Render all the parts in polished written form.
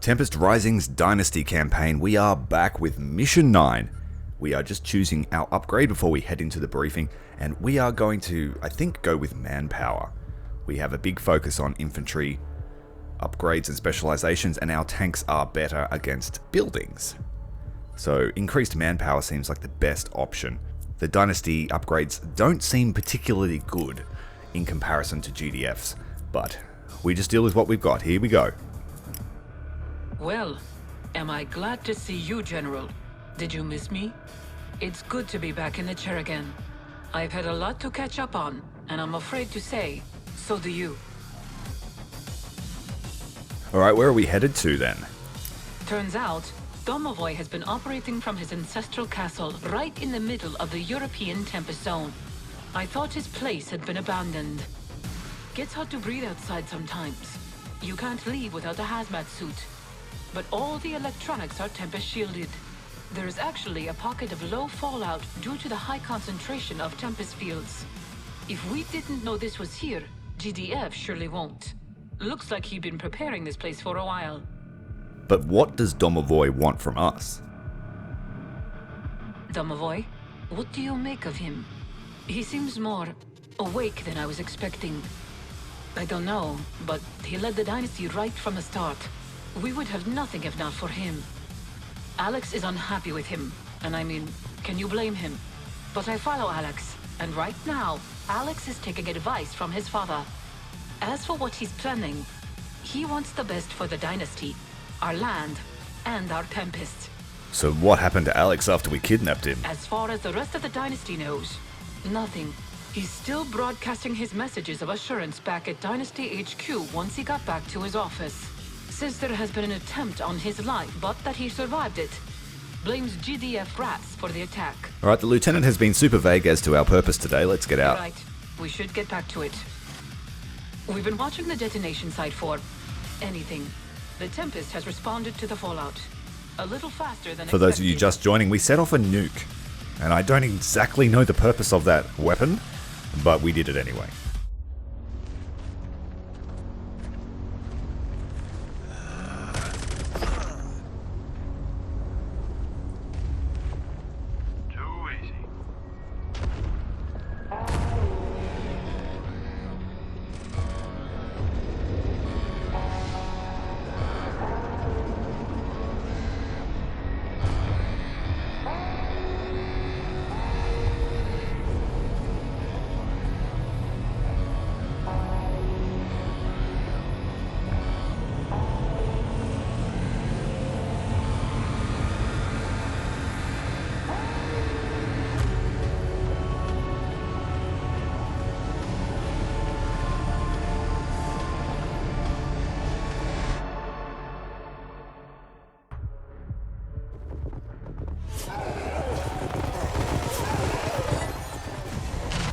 Tempest Rising's Dynasty campaign, we are back with Mission 9. We are just choosing our upgrade before we head into the briefing, and we are going to, I think, go with manpower. We have a big focus on infantry, upgrades and specializations, and our tanks are better against buildings. So increased manpower seems like the best option. The Dynasty upgrades don't seem particularly good in comparison to GDFs, but we just deal with what we've got. Here we go. Well, am I glad to see you, General. Did you miss me? It's good to be back in the chair again. I've had a lot to catch up on, and I'm afraid to say, so do you. Alright, where are we headed to then? Turns out, Domovoy has been operating from his ancestral castle right in the middle of the European Tempest Zone. I thought his place had been abandoned. Gets hard to breathe outside sometimes. You can't leave without a hazmat suit. But all the electronics are Tempest shielded. There is actually a pocket of low fallout due to the high concentration of Tempest fields. If we didn't know this was here, GDF surely won't. Looks like he'd been preparing this place for a while. But what does Domovoy want from us? Domovoy? What do you make of him? He seems more awake than I was expecting. I don't know, but he led the Dynasty right from the start. We would have nothing if not for him. Alex is unhappy with him, and I mean, can you blame him? But I follow Alex, and right now, Alex is taking advice from his father. As for what he's planning, he wants the best for the Dynasty, our land, and our Tempest. So what happened to Alex after we kidnapped him? As far as the rest of the Dynasty knows, nothing. He's still broadcasting his messages of assurance back at Dynasty HQ once he got back to his office. Says there has been an attempt on his life, but that he survived it. Blames GDF rats for the attack. Alright, the Lieutenant has been super vague as to our purpose today. Let's get out. Right. We should get back to it. We've been watching the detonation site for anything. The Tempest has responded to the fallout. A little faster than For those of you just joining, we set off a nuke. And I don't exactly know the purpose of that weapon, but we did it anyway.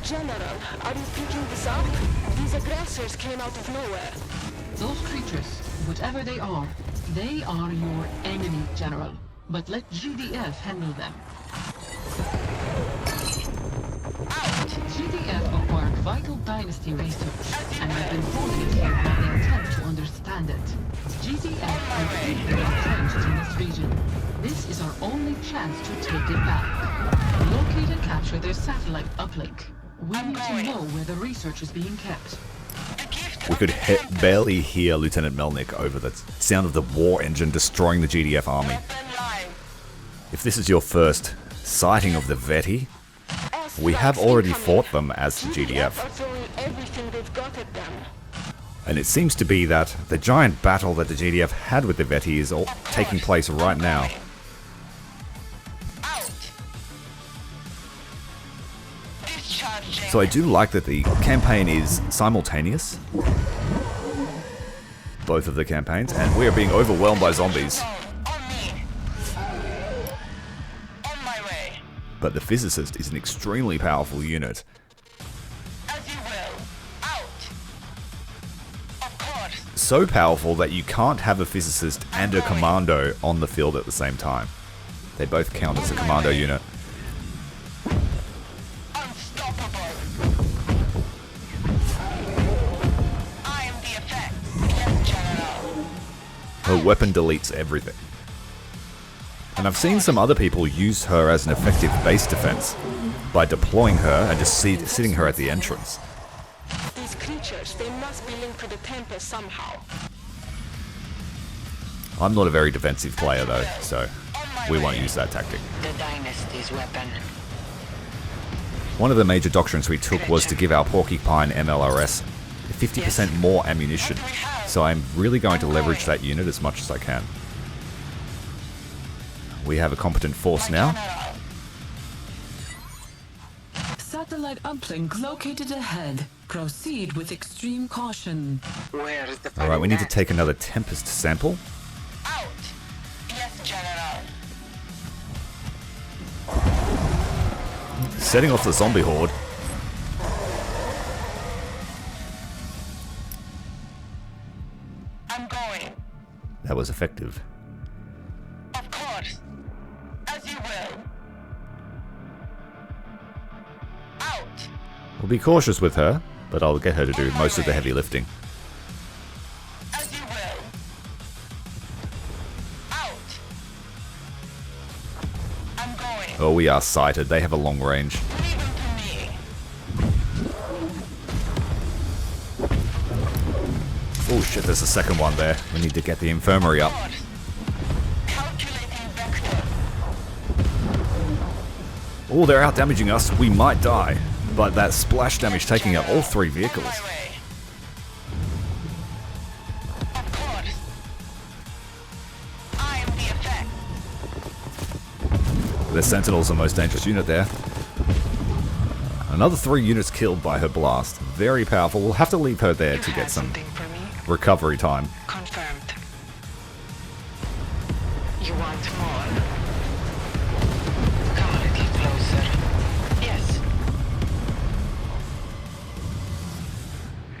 General, are you picking this up? These aggressors came out of nowhere. Those creatures, whatever they are your enemy, General. But let GDF handle them. GDF acquired vital Dynasty research, and have been holding it here while they attempt to understand it. GDF are deeply entrenched in this region. This is our only chance to take it back. Locate and capture their satellite uplink. We need to know where the research is being kept. We could barely hear Lieutenant Melnick over the sound of the war engine destroying the GDF army. If this is your first sighting of the Veti, we have already fought them as the GDF. And it seems to be that the giant battle that the GDF had with the Veti is all taking place right now. So I do like that the campaign is simultaneous. Both of the campaigns, and we are being overwhelmed by zombies. But the Physicist is an extremely powerful unit. So powerful that you can't have a Physicist and a Commando on the field at the same time. They both count as a Commando unit. Oh, weapon deletes everything. And I've seen some other people use her as an effective base defense by deploying her and just sitting her at the entrance. These creatures, they must be linked to the Tempest somehow. I'm not a very defensive player though, so we won't use that tactic. The Dynasty's weapon. One of the major doctrines we took was to give our Porcupine MLRS 50% more ammunition, so I'm really going to leverage that unit as much as I can. We have a competent force now. Satellite uplink located ahead. Proceed with extreme caution. Where is the Alright, we need to take another Tempest sample. out? Yes, General. Setting off the zombie horde. I'm going. That was effective. Of course. As you will. Out. We'll be cautious with her, but I'll get her to do most of the heavy lifting. As you will. Out. I'm going. Oh, we are sighted. They have a long range. Leave him to me. Oh shit, there's a second one there. We need to get the infirmary up. Calculating vector. Oh, they're out damaging us. We might die. But that splash damage taking out all 3 vehicles. My way. Of course. I am the effect. The Sentinel's the most dangerous unit there. Another 3 units killed by her blast. Very powerful. We'll have to leave her there to get some Something for me? recovery time. Confirmed. You want more? Come a little closer. Yes.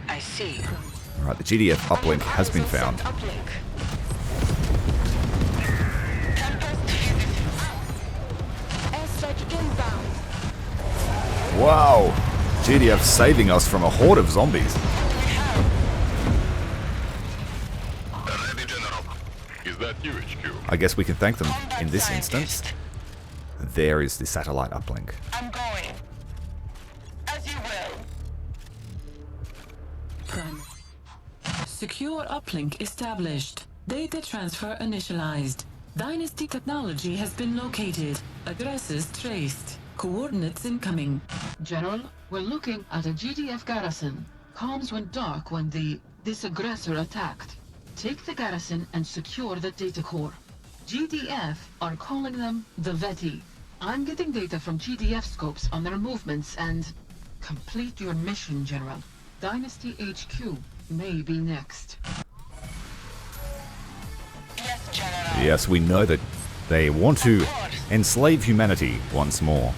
I see. Alright, the GDF uplink has been found. Uplink. Tempest Airstrike inbound. Wow! GDF saving us from a horde of zombies. Ready, General. Is that you, HQ? I guess we can thank them in this instance. There is the satellite uplink. I'm going. As you will. Prime. Secure uplink established. Data transfer initialized. Dynasty technology has been located. Addresses traced. Coordinates incoming. General, we're looking at a GDF garrison. Comms went dark when this aggressor attacked. Take the garrison and secure the data core. GDF are calling them the Veti. I'm getting data from GDF scopes on their movements and... Complete your mission, General. Dynasty HQ may be next. Yes, General. Yes, we know that they want to enslave humanity once more.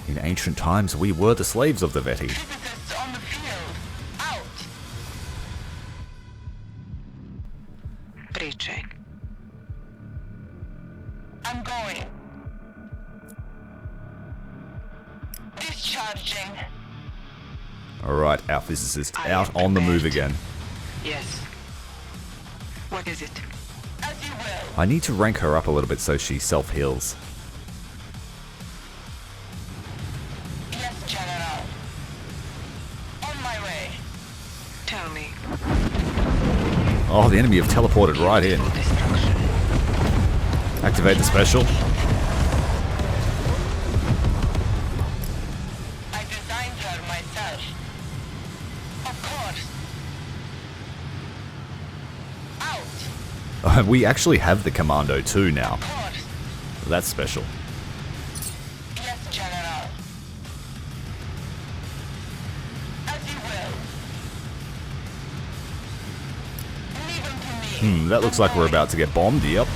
In ancient times, we were the slaves of the Veti. Physicists on the field. Out. Breaching. I'm going. Discharging. Alright, our physicist out on the move again. Yes. What is it? As you will. I need to rank her up a little bit so she self-heals. Yes, General. On my way. Tell me. Oh, the enemy have teleported right in. Destruction. Activate the special. I designed her myself. Of course. Out. We actually have the commando too now. Of course. That's special. Yes, General. As you will. Leave him to me. That looks like we're about to get bombed. Yep.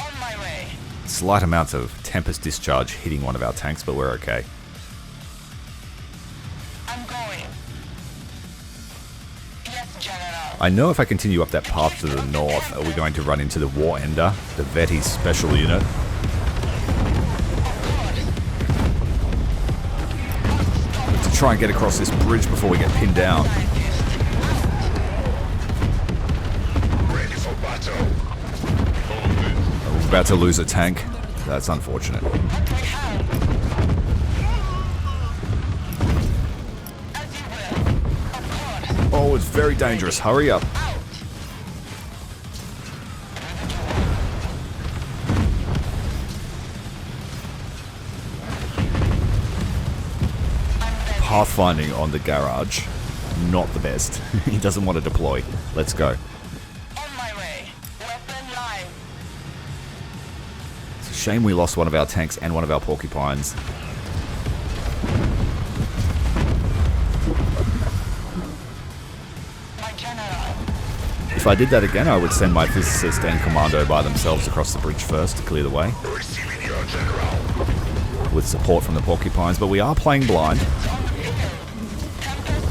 On my way. Slight amount of Tempest discharge hitting one of our tanks, but we're okay. I'm going. Yes, General. I know if I continue up that path to the north, we're going to run into the War Ender, the Veti special unit. To try and get across this bridge before we get pinned down. Scientist. about to lose a tank. That's unfortunate. Oh, it's very dangerous. Hurry up. Pathfinding on the garage. Not the best. He doesn't want to deploy. Let's go. On my way. Weapon live. It's a shame we lost one of our tanks and one of our porcupines. My general. If I did that again, I would send my physicist and commando by themselves across the bridge first to clear the way, Receiving your general. with support from the porcupines, but we are playing blind. Tempest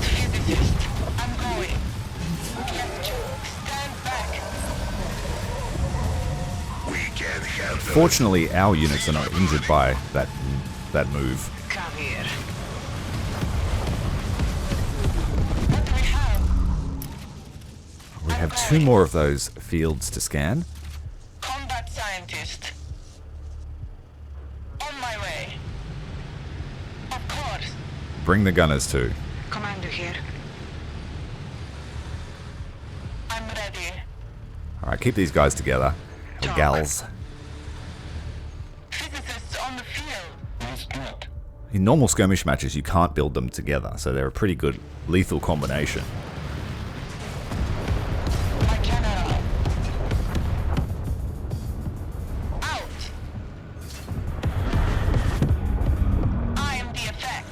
physicist. I'm going. Yes, stand back. We can handle it. Fortunately, our units are not injured by that move. Come here. What do we have? We have 2 more of those fields to scan. Combat scientist. On my way. Of course. Bring the gunners too. Commander here. I'm ready. Alright, keep these guys together. Or gals. Physicists on the field. Let's do it. In normal skirmish matches, you can't build them together, so they're a pretty good lethal combination. My general. Out. I am the effect.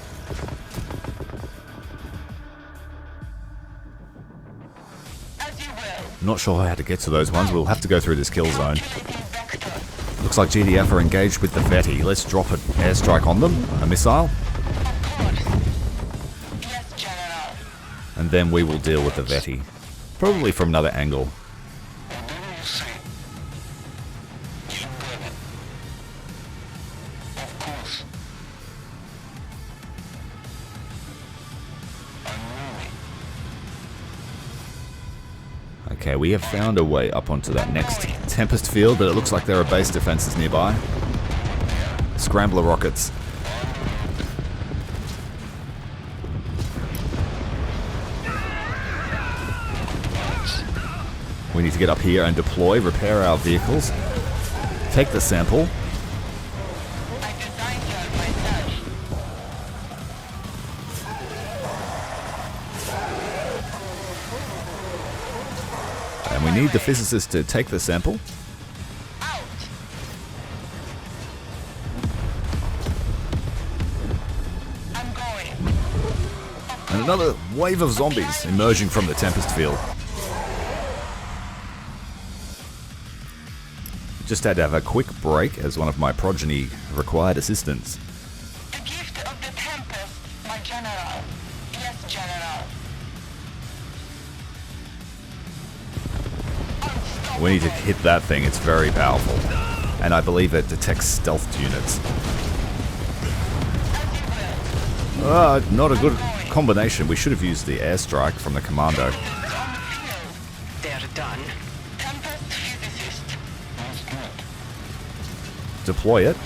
As you will. Not sure how to get to those ones. We'll have to go through this kill zone. Calculating vector. Looks like GDF are engaged with the Veti. Let's drop an airstrike on them, a missile, Of course. Yes, general. and then we will deal with the Veti. Probably from another angle. Of course. Okay, we have found a way up onto that next Tempest field, but it looks like there are base defenses nearby. Scrambler rockets. We need to get up here and deploy, repair our vehicles, take the sample. I designed her myself. And we need the physicist to take the sample. Out. I'm going. And another wave of zombies emerging from the Tempest field. Just had to have a quick break as one of my progeny required assistance. The gift of the Tempest, my general. Yes, general. We need to hit that thing, it's very powerful. And I believe it detects stealth units. Not a good combination. We should have used the airstrike from the commando. On the field. They're done. Tempest physicist. Deploy it.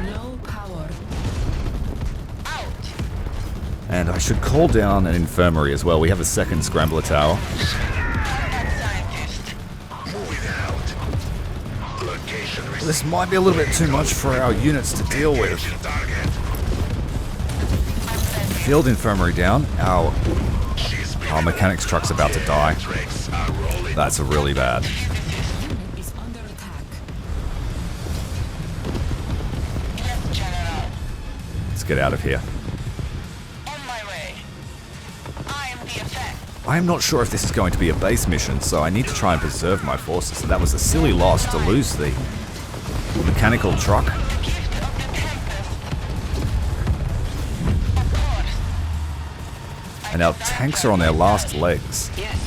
Low power. Out. And I should call down an infirmary as well. We have a second scrambler tower. Combat scientist. Moving out. Location received. This might be a little bit too much for our units to deal with. Engaging target. Field infirmary down. Our She's been mechanics truck's about to die. tracks are rolling. That's really bad. Is under attack. Yes, general. Let's get out of here. On my way. I am the effect. I am not sure if this is going to be a base mission, so I need to try and preserve my forces. And that was a silly loss to lose the mechanical truck. The gift of the Tempest. Of course. And our tanks are on their last legs. Yes.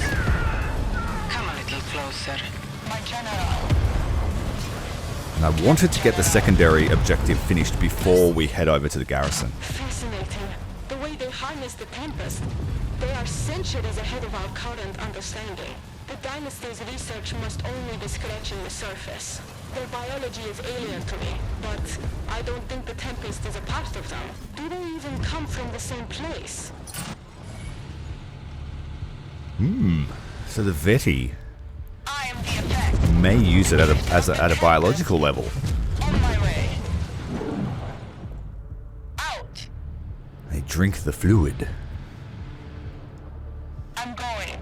Come a little closer. My general. And I wanted to get the secondary objective finished before we head over to the garrison. Fascinating. The way they harness the Tempest. They are centuries ahead of our current understanding. The Dynasty's research must only be scratching the surface. Their biology is alien to me, but I don't think the Tempest is a part of them. Do they even come from the same place? So the Veti I am the effect. may use it at a biological level. On my way. Out. They drink the fluid. I'm going.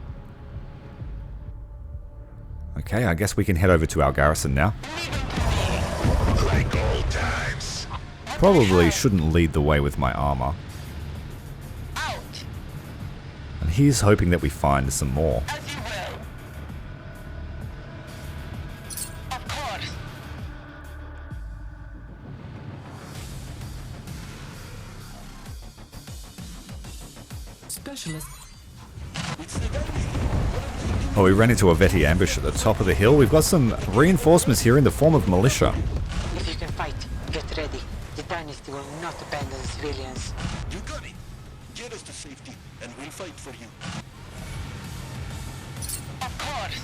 Okay, I guess we can head over to our garrison now. Like old times. Probably shouldn't lead the way with my armor. Out. And he's hoping that we find some more. As you will. Of course. Specialist. Oh, we ran into a Veti ambush at the top of the hill. We've got some reinforcements here in the form of militia. If you can fight, get ready. The Dynasty will not abandon civilians. You got it. Get us to safety, and we'll fight for you. Of course.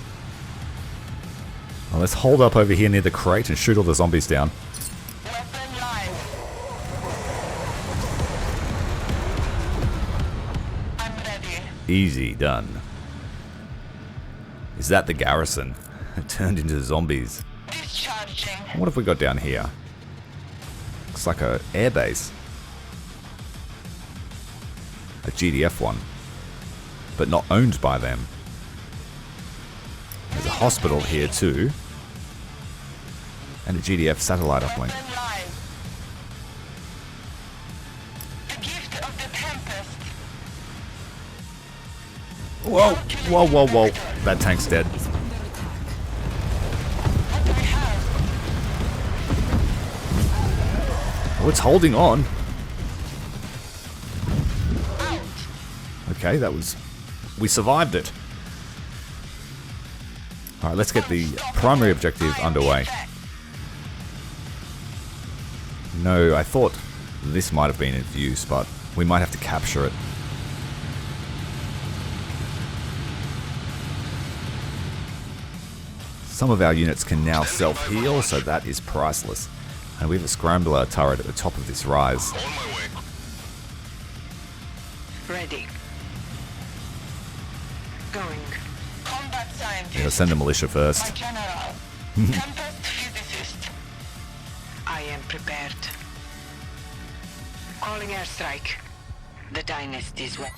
Well, let's hold up over here near the crate and shoot all the zombies down. Weapon live. I'm ready. Easy done. Is that the garrison? It turned into zombies. Discharging. What have we got down here? Looks like a airbase. A GDF one. But not owned by them. There's a hospital here too. And a GDF satellite uplink. Weapon live. The gift of the Tempest. Whoa, whoa, whoa, whoa. That tank's dead. What do we have? Oh, it's holding on. Out. Okay, that was... We survived it. Alright, let's get the primary objective underway. No, I thought this might have been in use, but we might have to capture it. Some of our units can now self-heal, so that is priceless. And we have a scrambler turret at the top of this rise. On my way. Ready. Going. Combat scientist. Let's send the militia My first. general. Tempest physicist. I am prepared. Calling airstrike. The Dynasty's weapon.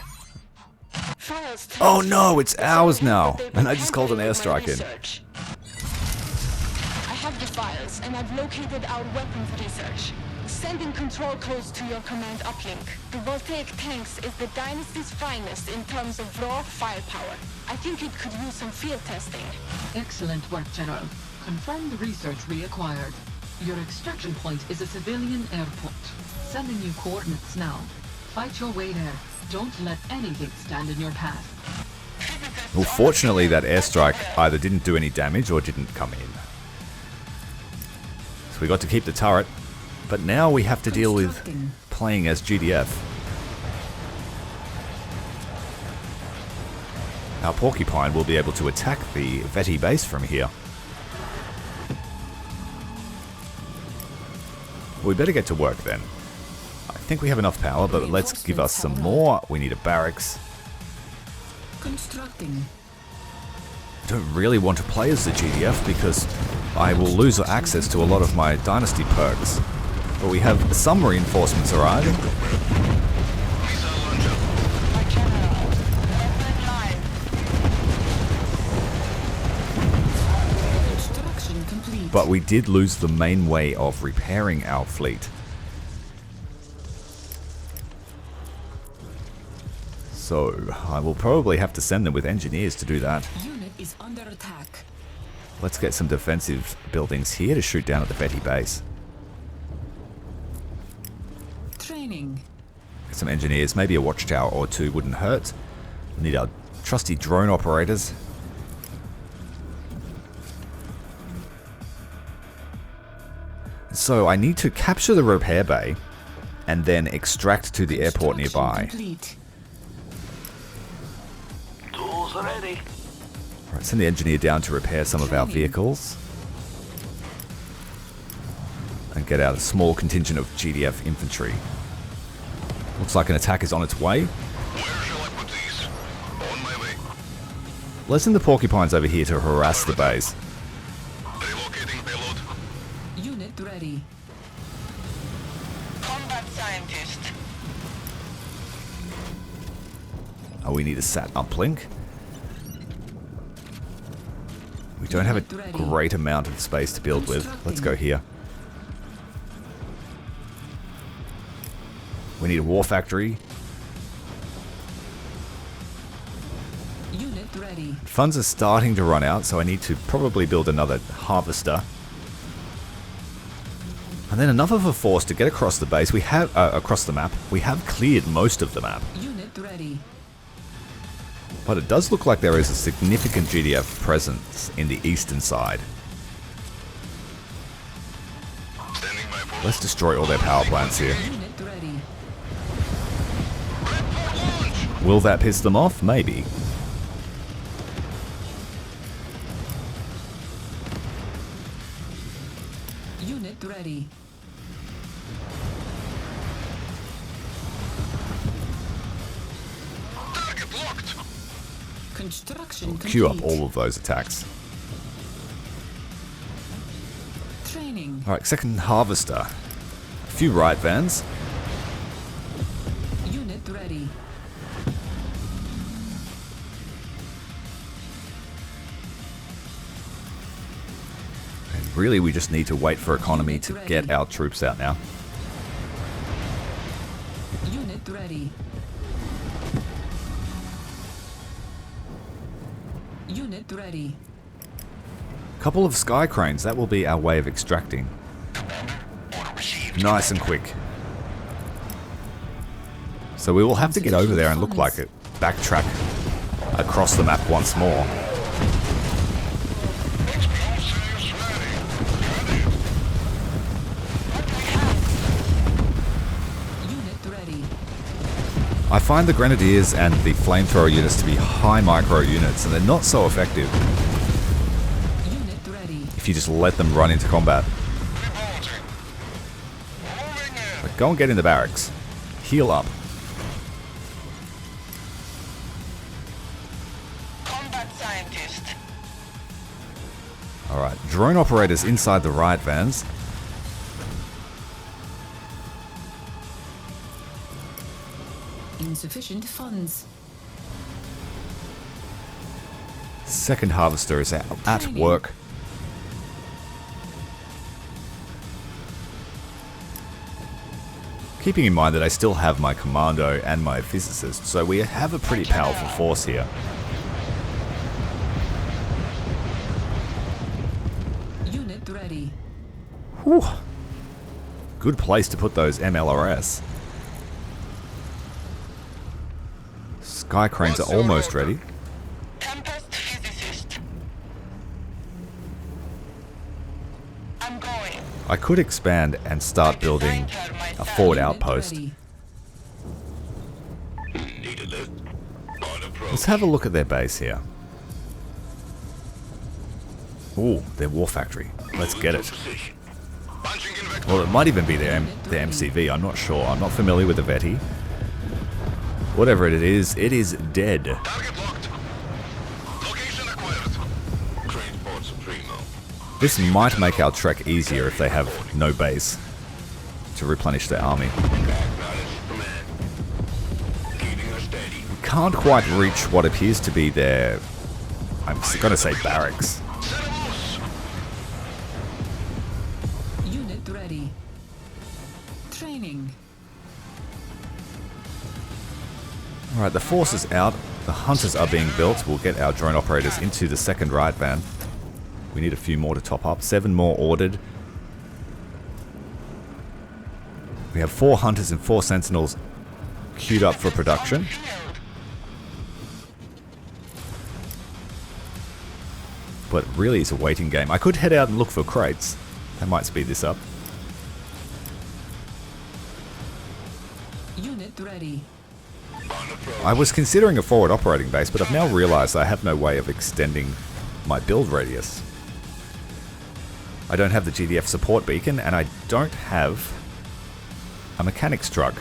Files Oh no, it's ours now! And I just called an airstrike in. I have the files, and I've located our weapons research. Sending control codes to your command uplink. The Voltaic tanks is the Dynasty's finest in terms of raw firepower. I think it could use some field testing. Excellent work, General. Confirm the research we acquired. Your extraction point is a civilian airport. Sending you coordinates now. Fight your way there. Don't let anything stand in your path. Well, fortunately that airstrike either didn't do any damage or didn't come in. So we got to keep the turret, but now we have to deal with Constructing. playing as GDF. Our Porcupine will be able to attack the Veti base from here. We better get to work then. I think we have enough power, but let's give us some more. We need a barracks. Constructing. I don't really want to play as the GDF because I will lose access to a lot of my Dynasty perks. But we have some reinforcements arriving. Missile launcher. My general. Weapon live. Construction complete. But we did lose the main way of repairing our fleet. So I will probably have to send them with engineers to do that. Unit is under attack. Let's get some defensive buildings here to shoot down at the Veti base. Training. Get some engineers, maybe a watchtower or two wouldn't hurt. We need our trusty drone operators. So I need to capture the repair bay and then extract to the airport Construction nearby. complete. Tools ready. Alright, send the engineer down to repair some of our vehicles. And get out a small contingent of GDF infantry. Looks like an attack is on its way. Where shall I put these? On my way. Let's send the porcupines over here to harass the base. Relocating payload. Unit ready. Combat scientist. Oh, we need a sat uplink. We don't have a great amount of space to build with. Let's go here. We need a war factory. Unit ready. Funds are starting to run out, so I need to probably build another harvester. And then enough of a force to get across the base. We have across the map. We have cleared most of the map. Unit ready. But it does look like there is a significant GDF presence in the eastern side. Standing by for Let's destroy all their power plants here. Unit ready. Will that piss them off? Maybe. Unit ready. target locked. Construction complete. Queue up all of those attacks. Training. Alright, second harvester. A few right vans. Unit ready. And really, we just need to wait for economy to get our troops out now. Unit ready. Unit ready. Couple of sky cranes, that will be our way of extracting. Nice and quick. So we will have to get over there and look like it. Backtrack across the map once more. Unit ready. I find the grenadiers and the flamethrower units to be high micro units, and they're not so effective Unit ready. if you just let them run into combat. But go and get in the barracks. Heal up. Combat scientist. Alright, drone operators inside the riot vans. Insufficient funds. Second harvester is at work. Keeping in mind that I still have my commando and my physicist, so we have a pretty powerful force here. Unit ready. Whew. Good place to put those MLRS. Sky cranes are almost ready. Tempest physicist. I'm going. I could expand and start building a forward outpost. Ready. Needed it. On approach. Let's have a look at their base here. Ooh, their war factory. Let's get it. Position. Punching in vector. Well, it might even be their MCV. I'm not sure. I'm not familiar with the Veti. Whatever it is dead. Target locked. Location acquired. Transport Supremo. This might make our trek easier if they have no base to replenish their army. Acknowledged command. Keeping us steady. Can't quite reach what appears to be their, I'm gonna say barracks. Unit ready. Training. Alright, the force is out. The hunters are being built. We'll get our drone operators into the second riot van. We need a few more to top up. 7 more ordered. We have 4 hunters and 4 sentinels queued up for production. But really it's a waiting game. I could head out and look for crates. That might speed this up. Unit ready. On approach. I was considering a forward operating base, but I've now realized I have no way of extending my build radius. I don't have the GDF support beacon, and I don't have a mechanics truck.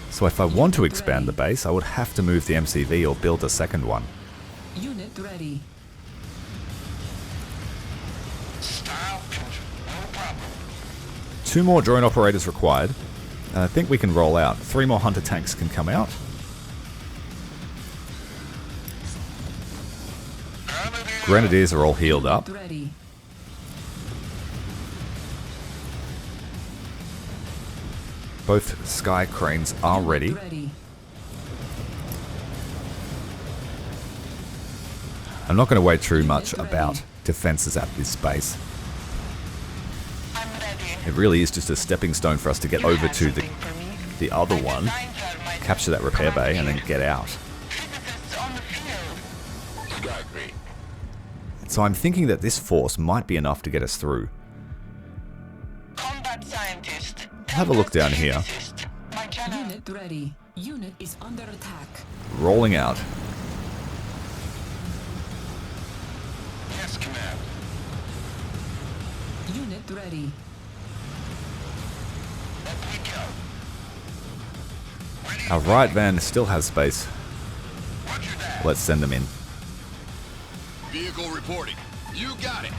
So if I want to expand the base, I would have to move the MCV or build a second one. Unit ready. Style control, no problem. 2 more drone operators required. I think we can roll out. 3 more hunter tanks can come out. Grenadiers are all healed up. Ready. Both sky cranes are ready. I'm not going to wade through much about defenses at this base. I'm ready. It really is just a stepping stone for us to get over to the other one, capture that repair bay, and then get out. Physicists on the field. Sky Crane. So I'm thinking that this force might be enough to get us through. Combat scientist. Have a look down here. My general. Unit ready. Unit is under attack. Rolling out. Yes, command. Unit ready. Up we go. Our right van still has space. Roger that. Let's send them in. Vehicle reporting. You got it.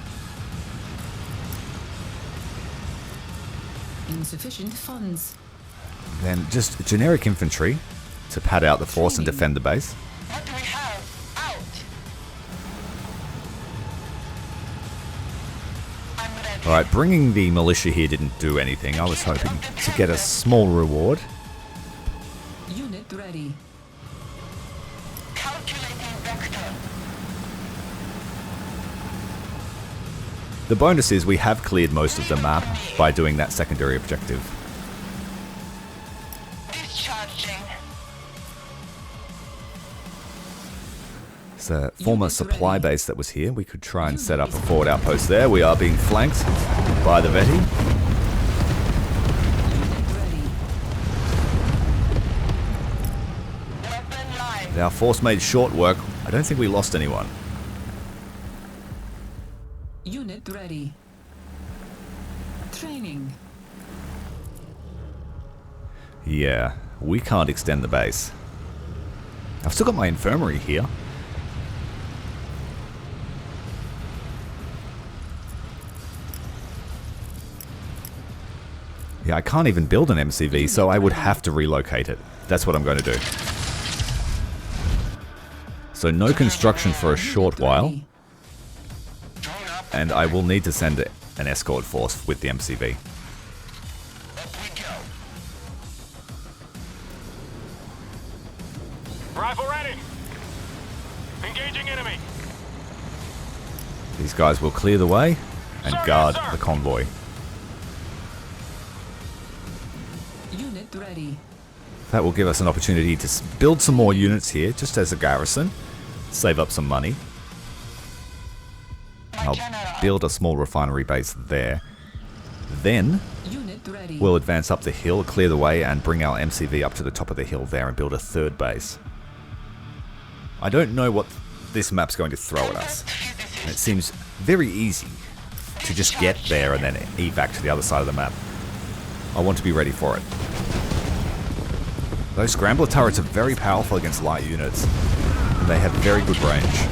Insufficient funds. Then just generic infantry to pad out the force and defend the base. What do we have? Out. I'm ready. Alright, bringing the militia here didn't do anything. I was hoping to get a small reward. Unit ready. Calculating vector. The bonus is we have cleared most of the map by doing that secondary objective. Discharging. It's a former supply base that was here. We could try and set up a forward outpost there. We are being flanked by the Veti. Weapon live. Our force made short work. I don't think we lost anyone. Unit ready. Training. Yeah, we can't extend the base. I've still got my infirmary here. Yeah, I can't even build an MCV, so I would have to relocate it. That's what I'm going to do. So no construction for a short while, and I will need to send an escort force with the MCV. Up we go. Rifle ready. Engaging enemy. These guys will clear the way and Sir, guard yes, sir. the convoy. Unit ready. That will give us an opportunity to build some more units here, just as a garrison. Save up some money. I'll build a small refinery base there. Then Unit ready. we'll advance up the hill, clear the way, and bring our MCV up to the top of the hill there and build a third base. I don't know what this map's going to throw at us. And it seems very easy to just get there and then evac to the other side of the map. I want to be ready for it. Those scrambler turrets are very powerful against light units, and they have very good range.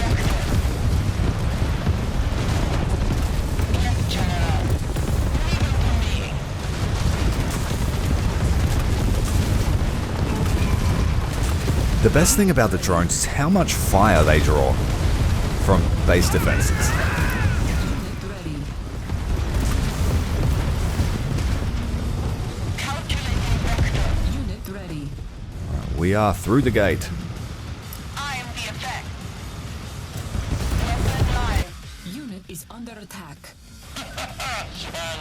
The best thing about the drones is how much fire they draw from base defenses. Unit ready. Unit ready. We are through the gate. I am the effect. Weapon live. Unit is under attack. I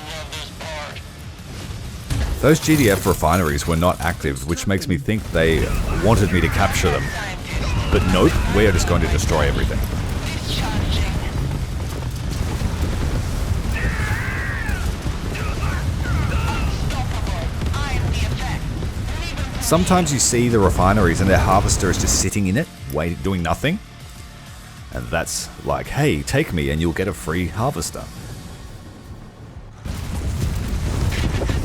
love this part. Those GDF refineries were not active, which makes me think they wanted me to capture them. Scientist. But nope, we are just going to destroy everything. Discharging. Unstoppable. I am the effect. Sometimes you see the refineries and their harvester is just sitting in it, doing nothing. And that's like, hey, take me and you'll get a free harvester.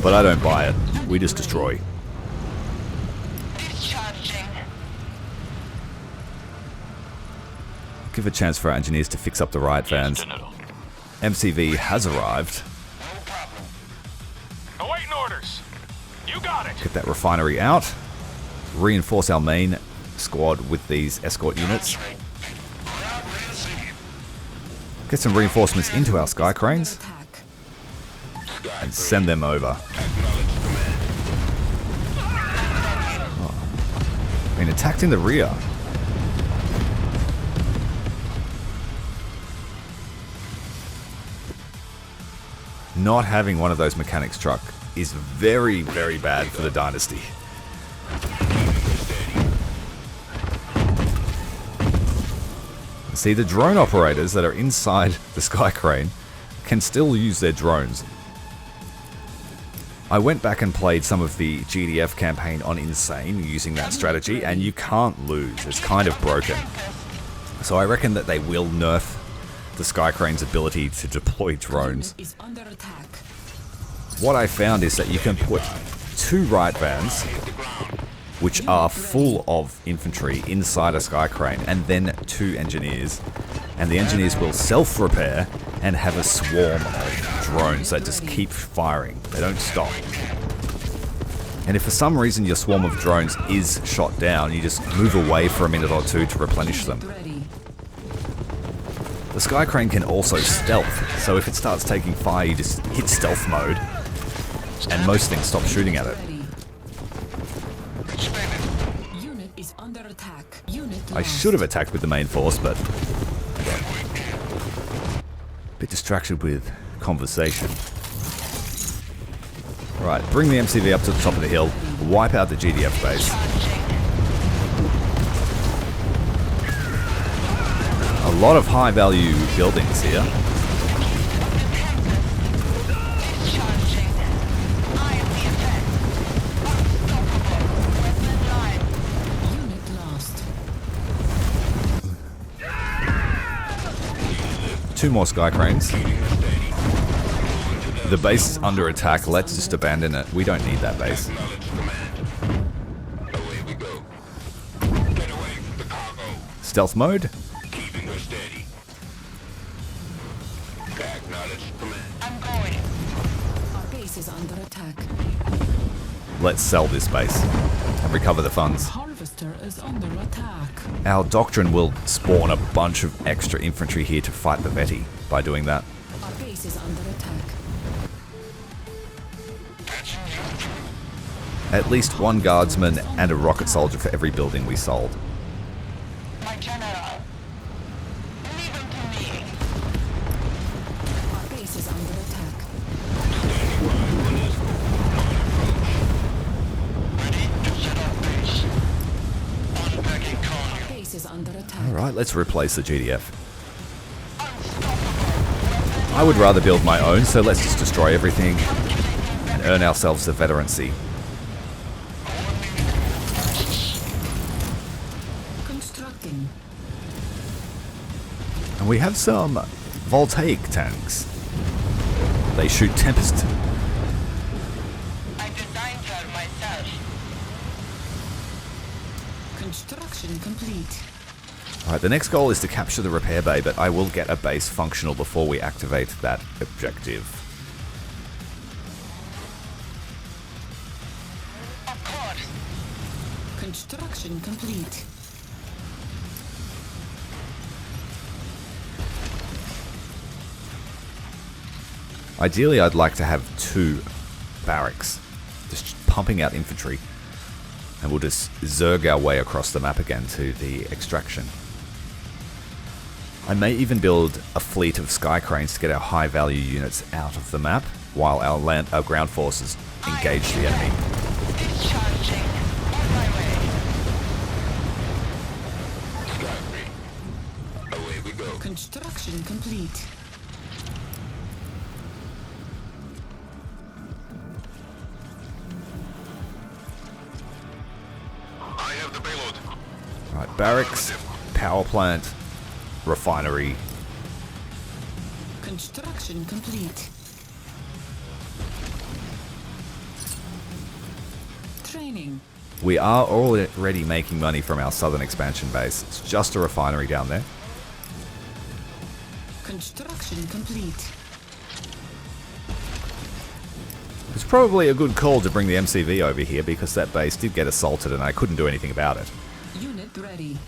But I don't buy it. We just destroy. Discharging. Give a chance for our engineers to fix up the riot vans. MCV has arrived. No problem. Awaiting orders. You got it. Get that refinery out. Reinforce our main squad with these escort units. Get some reinforcements into our sky cranes. And send them over. Oh. Been attacked in the rear. Not having one of those mechanics truck is very, very bad for the Dynasty. See, the drone operators that are inside the sky crane can still use their drones. I went back and played some of the GDF campaign on Insane using that strategy, and you can't lose. It's kind of broken. So I reckon that they will nerf the sky crane's ability to deploy drones. What I found is that you can put 2 riot vans, which are full of infantry, inside a sky crane, and then 2 engineers. And the engineers will self-repair and have a swarm of drones that just keep firing. They don't stop. And if for some reason your swarm of drones is shot down, you just move away for a minute or 2 to replenish them. The sky crane can also stealth, so if it starts taking fire, you just hit stealth mode, and most things stop shooting at it. Unit is under attack. I should have attacked with the main force, but a bit distracted with conversation. Right, bring the MCV up to the top of the hill, wipe out the GDF base. A lot of high value buildings here. Two more sky cranes. The base is under attack. Let's just abandon it. We don't need that base. Stealth mode. Our base is under attack. Let's sell this base and recover the funds. Harvester is under attack. Our doctrine will spawn a bunch of extra infantry here to fight the Veti by doing that. Our base is under attack. At least 1 guardsman and a rocket soldier for every building we sold. My general. Leave him to me. Our base is under attack. Ready to set up base. Unpacking con. Our base is under attack. Alright, let's replace the GDF. I would rather build my own, so let's just destroy everything and earn ourselves the veterancy. Constructing. And we have some voltaic tanks. They shoot Tempest. I designed her myself. Construction complete. Alright, the next goal is to capture the repair bay, but I will get a base functional before we activate that objective. Of course. Construction complete. Ideally, I'd like to have 2 barracks, just pumping out infantry, and we'll just zerg our way across the map again to the extraction. I may even build a fleet of sky cranes to get our high value units out of the map, while our ground forces engage the enemy. Discharging. On my way. Away we go. Construction complete. payload. Alright, barracks, power plant, refinery. Construction complete. Training. We are already making money from our southern expansion base. It's just a refinery down there. Construction complete. It's probably a good call to bring the MCV over here because that base did get assaulted and I couldn't do anything about it. Unit ready.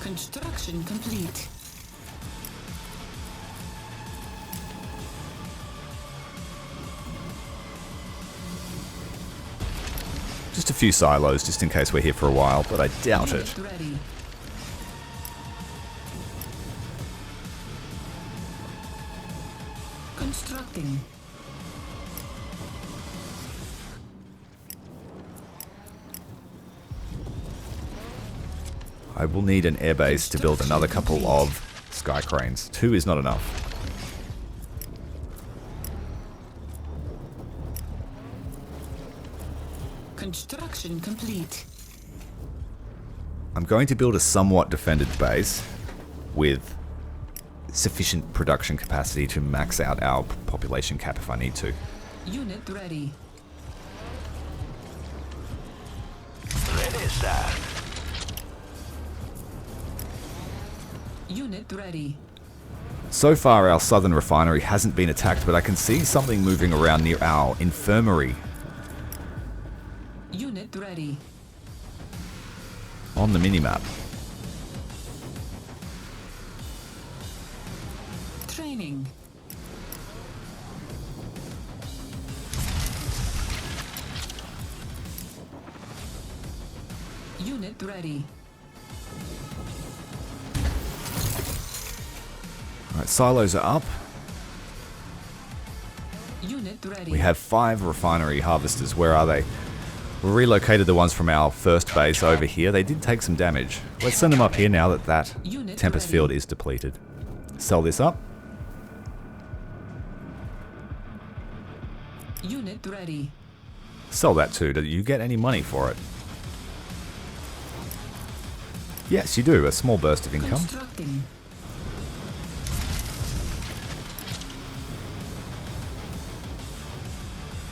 Construction complete. Just a few silos just in case we're here for a while, but I doubt it. Unit ready. Constructing. I will need an airbase to build another couple of sky cranes. 2 is not enough. Construction complete. I'm going to build a somewhat defended base with sufficient production capacity to max out our population cap if I need to. Unit ready. Ready, sir. Unit ready. So far our southern refinery hasn't been attacked, but I can see something moving around near our infirmary Unit ready. on the minimap. Training. Unit ready. Alright, silos are up. Unit ready. We have 5 refinery harvesters. Where are they? We relocated the ones from our first base over here. They did take some damage. Let's send them up here now that that Unit Tempest ready. field is depleted. Sell this up. Unit ready. Sell that too. Do you get any money for it? Yes, you do. A small burst of income. Constructing.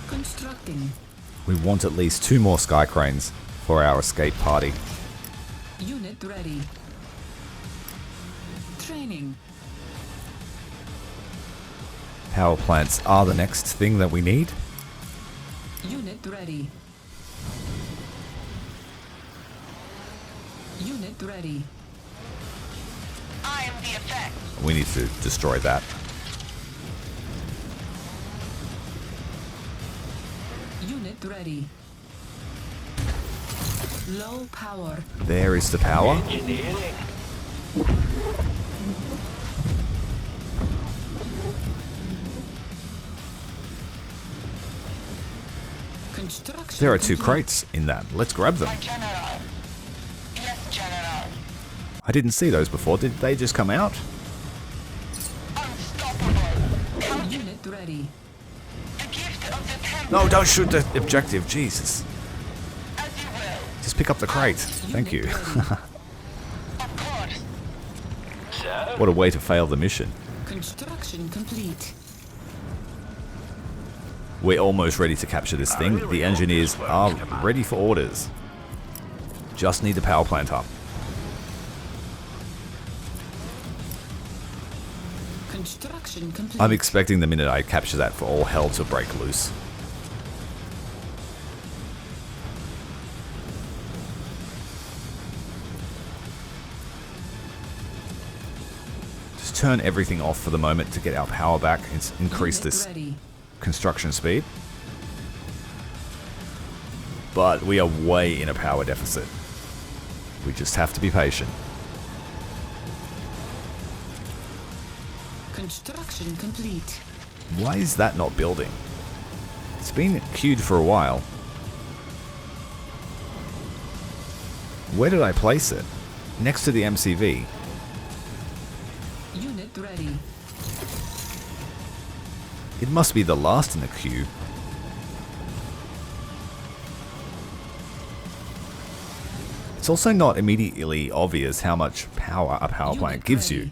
Constructing. We want at least 2 more sky cranes for our escape party. Unit ready. Training. Power plants are the next thing that we need. Unit ready. Unit ready. I am the effect. We need to destroy that. Unit ready. Low power. There is the power. Engineering. Construction. There are 2 complete. crates in that. Let's grab them. My general. Yes, general. I didn't see those before. Did they just come out? Unstoppable. Unit ready. The gift of the Tempest. No, don't shoot the objective. Jesus. As you will. Just pick up the crate. Thank you. Unit ready. Of course. Sir? What a way to fail the mission. Construction complete. We're almost ready to capture this thing. The engineers are ready for orders. Just need the power plant up. Construction complete. I'm expecting the minute I capture that for all hell to break loose. Just turn everything off for the moment to get our power back and increase Unit this ready. construction speed. But we are way in a power deficit. We just have to be patient. Construction complete. Why is that not building? It's been queued for a while. Where did I place it? Next to the MCV. Unit ready. It must be the last in the queue. It's also not immediately obvious how much power a power plant gives you.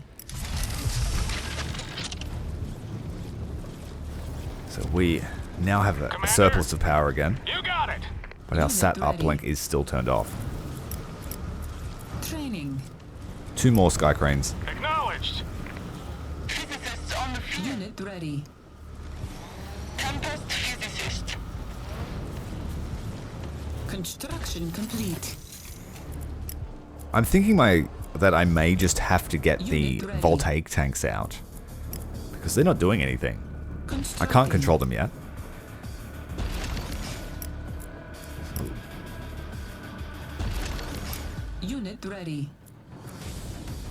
So we now have a surplus of power again. You got it. But our sat uplink is still turned off. Training. 2 more sky cranes. Acknowledged. Physicists on the field. Unit ready. Tempest physicist. Construction complete. I'm thinking that I may just have to get the voltaic tanks out. Because they're not doing anything. I can't control them yet. Unit ready.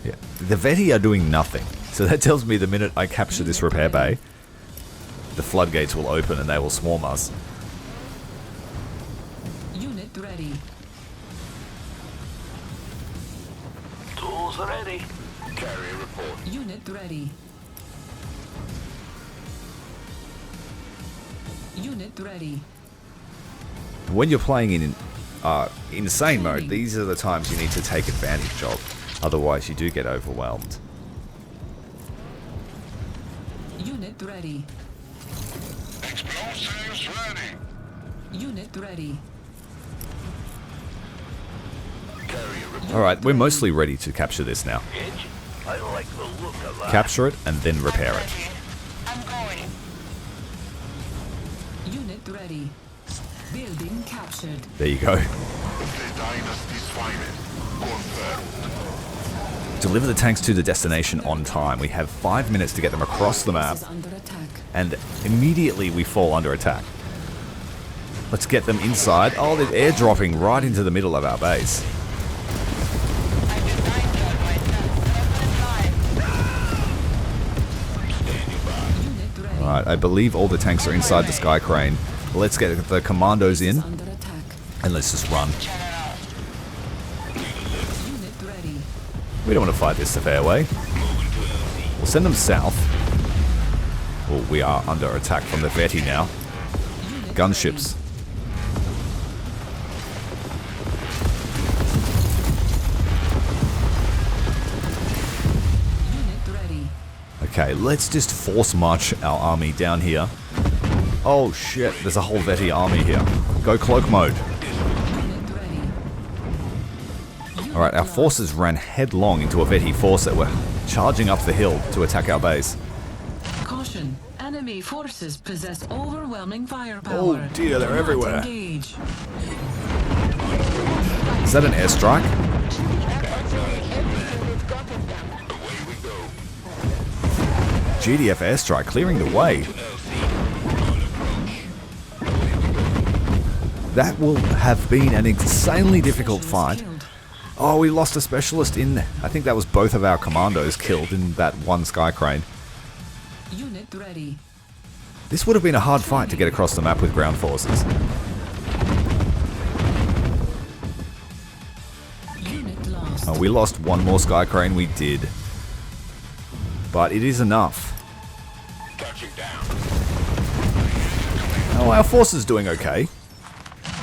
Yeah. The Veti are doing nothing. So that tells me the minute I capture this repair bay, the floodgates will open and they will swarm us. Unit ready. Tools ready. Carrier report. Unit ready. Unit ready. When you're playing in insane mode, these are the times you need to take advantage of. Otherwise, you do get overwhelmed. Unit ready. Explosives ready. Unit ready. Carrier report. Alright, we're mostly ready to capture this now. I like the look of that. Capture it and then repair it. Ready. I'm going. Unit ready. Building captured. There you go. The Dynasty's finest. Confirmed. Deliver the tanks to the destination on time. We have 5 minutes to get them across the map, This is under attack. and immediately we fall under attack. Let's get them inside. Oh, they're airdropping right into the middle of our base. I designed that myself. Unit ready. Alright, I believe all the tanks are inside the sky crane. Let's get the commandos in, Under attack. and let's just run. Unit ready. We don't want to fight this the fair way. We'll send them south. Well, we are under attack from the Veti now. Unit Gunships. ready. Unit ready. Okay, let's just force march our army down here. Oh shit, there's a whole Veti army here. Go cloak mode. Unit ready. Alright, our forces ran headlong into a Veti force that were charging up the hill to attack our base. Caution. Enemy forces possess overwhelming firepower. Oh dear, they're Do not everywhere. Engage. Is that an airstrike? GDF airstrike clearing the way. That will have been an insanely difficult fight. Killed. Oh, we lost a specialist in... I think that was both of our commandos killed in that one sky crane. Unit ready. This would have been a hard fight to get across the map with ground forces. Unit lost. We lost one more sky crane, we did. But it is enough. Touching down. Oh, our force is doing okay.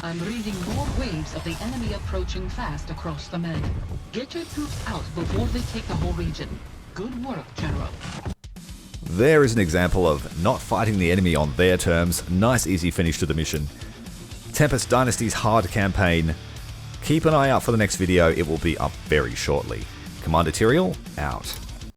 I'm reading more waves of the enemy approaching fast across the map. Get your troops out before they take the whole region. Good work, General. There is an example of not fighting the enemy on their terms. Nice easy finish to the mission. Tempest Dynasty's hard campaign. Keep an eye out for the next video, it will be up very shortly. Commander Tyrael, out.